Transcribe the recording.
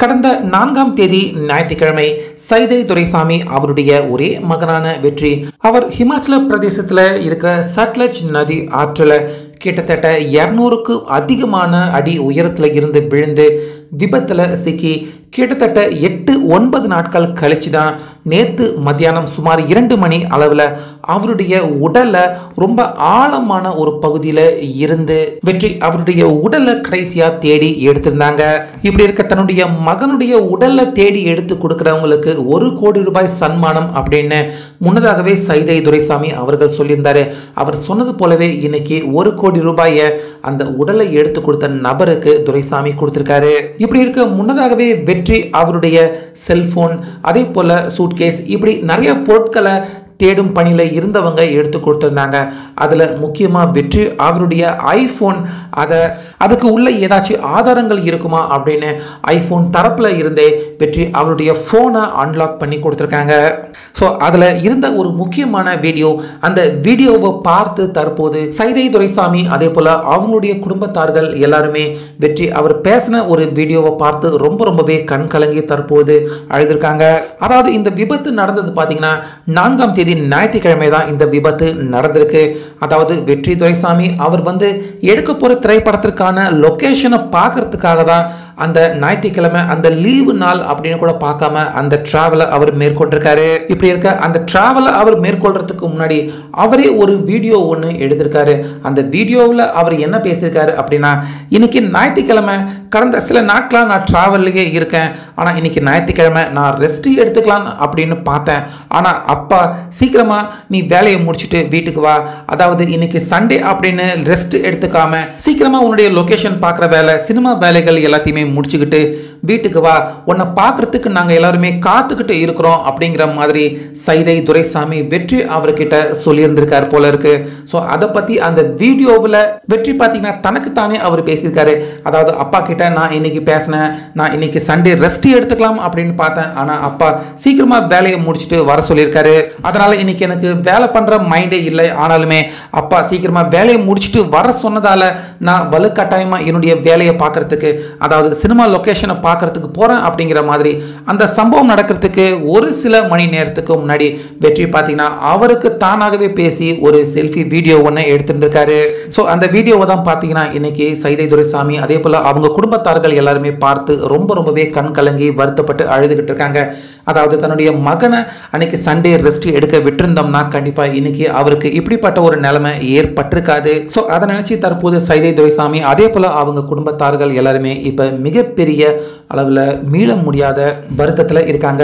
கடந்த 4ஆம் தேதி ஞாயிற்றுக்கிழமை சைதை துரைசாமி அவருடைய ஒரே மகனான வெற்றி அவர் ஹிமாச்சல பிரதேசத்தில் இருக்கிற சட்லஜ் நதி ஆற்றில் கிட்டத்தட்ட 200க்கு அதிகமான அடி உயரத்தில் இருந்து விழுந்து விபத்தில் சிக்கி கிட்டத்தட்ட 8-9 நாட்கள் கழிச்சு தான் நேற்று மத்தியானம் சுமார் 2 மணி அளவில் அவருடைய உடலை ரொம்ப ஆழமான ஒரு பகுதியில் இருந்து வெற்றி அவருடைய உடலை கடைசியாக தேடி எடுத்திருந்தாங்க. இப்படி இருக்க தன்னுடைய மகனுடைய உடலை தேடி எடுத்து கொடுக்குறவங்களுக்கு 1 கோடி ரூபாய் சன்மானம் அப்படின்னு முன்னதாகவே சைதை துரைசாமி அவர்கள் சொல்லியிருந்தாரு. அவர் சொன்னது போலவே இன்னைக்கு 1 கோடி ரூபாயை அந்த உடலை எடுத்து கொடுத்த நபருக்கு துரைசாமி கொடுத்திருக்காரு. இப்படி இருக்க முன்னதாகவே வெற்றி அவருடைய செல்போன் அதே போல சூட்கேஸ் இப்படி நிறைய பொருட்களை தேடும் பணியில் இருந்தவங்க எடுத்து கொடுத்துருந்தாங்க. அதில் முக்கியமாக வெற்றி அவருடைய ஐஃபோன் அதுக்கு உள்ள ஏதாச்சும் ஆதாரங்கள் இருக்குமா அப்படின்னு ஐஃபோன் தரப்பில் இருந்தே வெற்றி அவருடைய ஃபோனை அன்லாக் பண்ணி கொடுத்துருக்காங்க. ஸோ அதில் இருந்த ஒரு முக்கியமான வீடியோ, அந்த வீடியோவை பார்த்து தற்போது சைதை துரைசாமி அதே போல் அவங்களுடைய குடும்பத்தார்கள் எல்லாருமே வெற்றி அவர் பேசின ஒரு வீடியோவை பார்த்து ரொம்பவே கண் கலங்கி தற்போது அழுதுருக்காங்க. அதாவது இந்த விபத்து நடந்தது பார்த்தீங்கன்னா 4ஆம் தேதி ஞாயிற்றுக்கிழமை தான் இந்த விபத்து நடந்திருக்கு. அதாவது வெற்றி துரைசாமி அவர் எடுக்க போற திரைப்படத்திற்கான லொகேஷனை பார்க்கறதுக்காக தான் அந்த ஞாயிற்றுக்கிழமை அந்த லீவு நாள் அப்படின்னு கூட பார்க்காம அந்த டிராவலை அவர் மேற்கொண்டிருக்காரு. இப்படி இருக்க அந்த டிராவலை அவர் மேற்கொள்றதுக்கு முன்னாடி அவரே ஒரு வீடியோ ஒன்று எடுத்திருக்காரு. அந்த வீடியோவில் அவர் என்ன பேசியிருக்காரு அப்படின்னா, இன்னைக்கு ஞாயிற்றுக்கிழமை கடந்த சில நாட்களாக நான் டிராவல்லையே இருக்கேன், ஆனால் இன்னைக்கு ஞாயிற்றுக்கிழமை நான் ரெஸ்ட் எடுத்துக்கலாம் அப்படின்னு பார்த்தேன். ஆனால் அப்பா சீக்கிரமா நீ வேலையை முடிச்சுட்டு வீட்டுக்கு வா, அதாவது இன்னைக்கு சண்டே அப்படின்னு ரெஸ்ட் எடுத்துக்காம சீக்கிரமா உன்னுடைய லொகேஷன் பார்க்குற வேலை சினிமா வேலைகள் எல்லாத்தையுமே முடிச்சுக்கிட்டு வீட்டுக்கு வா, உன்னை பார்க்கறதுக்கு நாங்கள் எல்லாருமே காத்துக்கிட்டு இருக்கிறோம் அப்படிங்கிற மாதிரி சைதை துரைசாமி வெற்றி அவர்கிட்ட சொல்லியிருந்திருக்காரு போல இருக்கு. ஸோ அதை பற்றி அந்த வீடியோவில் வெற்றி பார்த்தீங்கன்னா தனக்குத்தானே அவர் பேசியிருக்காரு. அதாவது அப்பா கிட்ட நான் இன்னைக்கு பேசினேன், நான் இன்னைக்கு சண்டே ரெஸ்ட் எடுத்துக்கலாம் அப்படின்னு பார்த்தேன், ஆனால் அப்பா சீக்கிரமாக வேலையை முடிச்சுட்டு வர சொல்லியிருக்காரு. அதனால இன்னைக்கு எனக்கு வேலை பண்ணுற மைண்டே இல்லை, ஆனாலுமே அப்பா சீக்கிரமாக வேலையை முடிச்சுட்டு வர சொன்னதால நான் வலுக்கட்டாயமாக என்னுடைய வேலையை பார்க்கறதுக்கு அதாவது சினிமா லொகேஷனை பார்க்கறதுக்கு போறேன் அப்படிங்கிற மாதிரி அந்த சம்பவம் நடக்கிறதுக்கு ஒரு சில மணி நேரத்துக்கு முன்னாடி வெற்றி பார்த்தீங்கன்னா அவருக்கு தானாகவே பேசி ஒரு செல்ஃபி வீடியோ ஒன்று எடுத்திருந்திருக்காரு. ஸோ அந்த வீடியோவை தான் பார்த்தீங்கன்னா இன்னைக்கு சைதை துரைசாமி அதே போல அவங்க குடும்பத்தார்கள் எல்லாருமே பார்த்து ரொம்பவே கண் கலங்கி வருத்தப்பட்டு அழுதுகிட்டு இருக்காங்க. அதாவது தன்னுடைய மகனை அன்னைக்கு சண்டே ரெஸ்ட் எடுக்க விட்டிருந்தோம்னா கண்டிப்பா இன்னைக்கு அவருக்கு இப்படிப்பட்ட ஒரு நிலைமை ஏற்பட்டிருக்காது. ஸோ அதை நினைச்சு தற்போது சைதை துரைசாமி அதே போல அவங்க குடும்பத்தார்கள் எல்லாருமே இப்ப மிகப்பெரிய அளவில் மீள முடியாத வருத்தத்தில் இருக்காங்க.